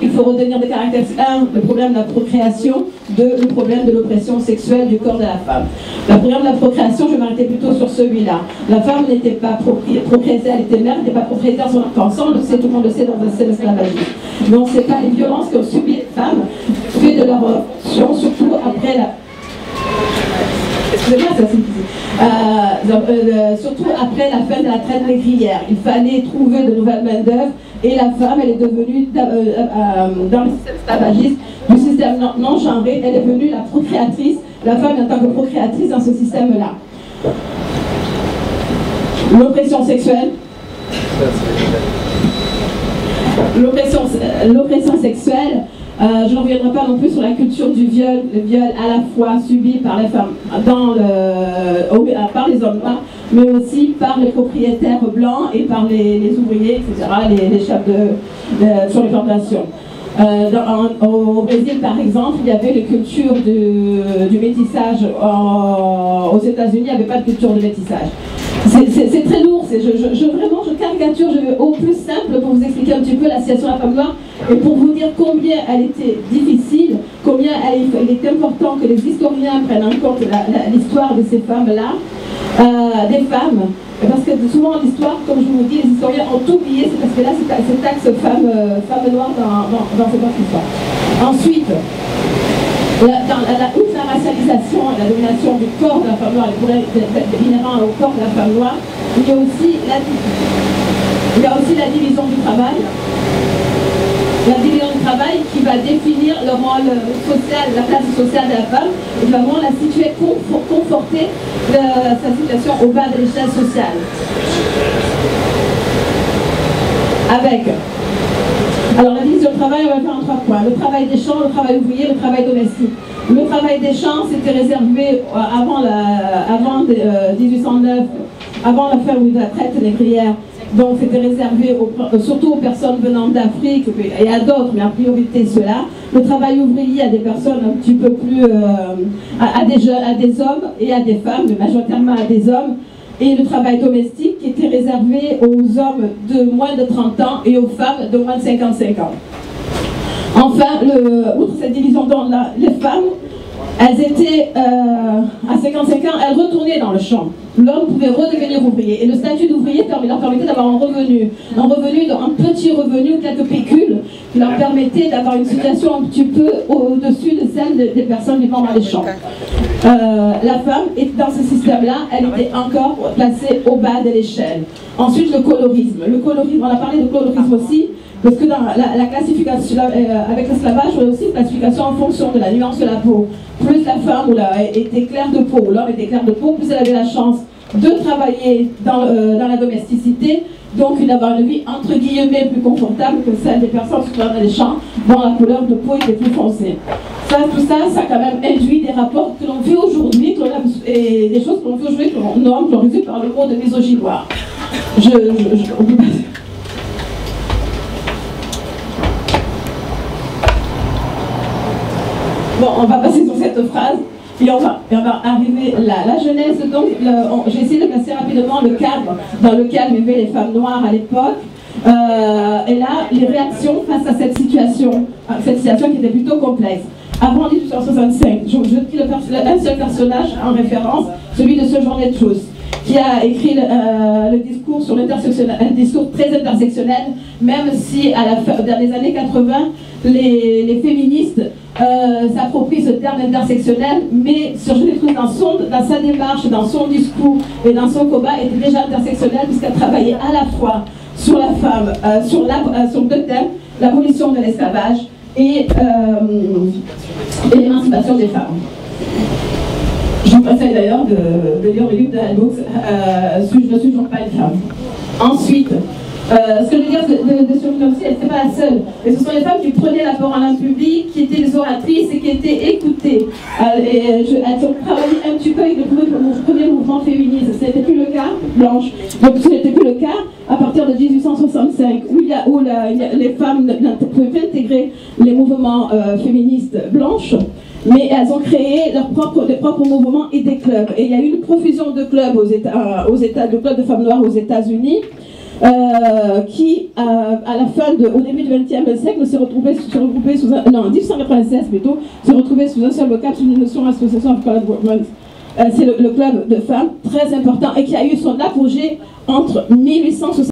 il faut retenir des caractères. 1, le problème de la procréation. 2, le problème de l'oppression sexuelle du corps de la femme. Le problème de la procréation, je vais m'arrêter plutôt sur celui-là. La femme n'était pas propriétaire, elle était mère, elle n'était pas propriétaire de son enfant. On le sait, tout le monde le sait dans un système esclavagiste. Mais on ne sait pas les violences qu'ont subies les femmes fait de leur option, surtout après la... Excusez-moi, ça c'est surtout après la fin de la traite négrière. Il fallait trouver de nouvelles main-d'œuvre et la femme, elle est devenue, dans le système esclavagiste, du système non genré, elle est devenue la procréatrice, la femme en tant que procréatrice dans ce système-là. L'oppression sexuelle. L'oppression sexuelle. Je ne reviendrai pas non plus sur la culture du viol, le viol à la fois subi par les femmes, par les hommes noirs, mais aussi par les propriétaires blancs et par les ouvriers, etc., les chefs sur les plantations. Au Brésil, par exemple, il y avait une culture du métissage. Aux États-Unis, il n'y avait pas de culture de métissage. C'est très lourd, vraiment je caricature, je vais au plus simple pour vous expliquer un petit peu la situation de la femme noire et pour vous dire combien elle était difficile, combien il est important que les historiens prennent en compte l'histoire de ces femmes-là, des femmes, parce que souvent l'histoire, comme je vous dis, les historiens ont oublié, c'est parce que là c'est axe femme noire dans cette histoire. Ensuite, outre la racialisation et la domination du corps de la femme noire, les problèmes inhérents au corps de la femme noire, il y a aussi la division du travail. La division du travail qui va définir le rôle social, la place sociale de la femme, et va vraiment la situer, conforter sa situation au bas de l'échelle sociale. Alors la division du travail, on va faire en 3 points. Le travail des champs, le travail ouvrier, le travail domestique. Le travail des champs, c'était réservé avant 1809, avant l'affaire de la traite négrière. Donc c'était réservé surtout aux personnes venant d'Afrique et à d'autres, mais en priorité ceux-là. Le travail ouvrier à des personnes un petit peu plus... à des hommes et à des femmes, mais majoritairement à des hommes. Et le travail domestique qui était réservé aux hommes de moins de 30 ans et aux femmes de moins de 55 ans. Enfin, outre cette division, les femmes, elles étaient, à 55 ans, elles retournaient dans le champ. L'homme pouvait redevenir ouvrier. Et le statut d'ouvrier leur permettait d'avoir un revenu, un petit revenu ou quelques pécules, qui leur permettait d'avoir une situation un petit peu au-dessus de celle des personnes vivant dans les champs. La femme, dans ce système-là, elle était encore placée au bas de l'échelle. Ensuite, le colorisme. Le colorisme, on a parlé de colorisme aussi, parce que dans la classification, avec l'esclavage, on a aussi une classification en fonction de la nuance de la peau. Plus la femme était claire de peau, l'homme était clair de peau, plus elle avait la chance de travailler dans la domesticité, donc d'avoir une vie entre guillemets plus confortable que celle des personnes qui sont dans les champs, dont la couleur de peau était plus foncée. Tout ça a quand même induit des rapports que l'on vit aujourd'hui, et des choses que l'on vit aujourd'hui que l'on nomme, que l'on résume par le mot de misogynoir. Bon, on va passer sur cette phrase et on va arriver là. La genèse, donc, j'ai essayé de placer rapidement le cadre dans lequel vivaient les femmes noires à l'époque. Et là, les réactions face à cette situation qui était plutôt complexe. Avant 1865, je pris un seul personnage en référence, celui de Sojourner Truth, qui a écrit le discours sur l'intersectionnel, un discours très intersectionnel, même si dans les années 80, les féministes s'approprient ce terme intersectionnel, mais Sojourner Truth, dans sa démarche, dans son discours et dans son combat, était déjà intersectionnel, puisqu'elle travaillait à la fois sur la femme, sur 2 thèmes, l'abolition de l'esclavage et l'émancipation des femmes. Je vous conseille d'ailleurs de lire le livre de Hell Hooks, Je ne suis toujours pas une femme. Ensuite, ce que je veux dire de Sojourner aussi, elle n'était pas la seule. Et ce sont les femmes qui prenaient la parole en public, qui étaient des oratrices et qui étaient écoutées. Elles ont travaillé un petit peu avec le premier mouvement féministe. Ce n'était plus le cas, Blanche. Donc ce n'était plus le cas à partir de 1865, où les femmes ne pouvaient plus intégrer les mouvements féministes blanches. Mais elles ont créé des propres mouvements et des clubs. Et il y a eu une profusion de clubs de clubs de femmes noires aux États-Unis. qui, à la fin au début du XXe siècle, s'est regroupé sous un, non, en 1896 plutôt, s'est retrouvé sous un seul vocable, sous une notion Association of Colored Women. C'est le club de femmes, très important, et qui a eu son apogée entre 1860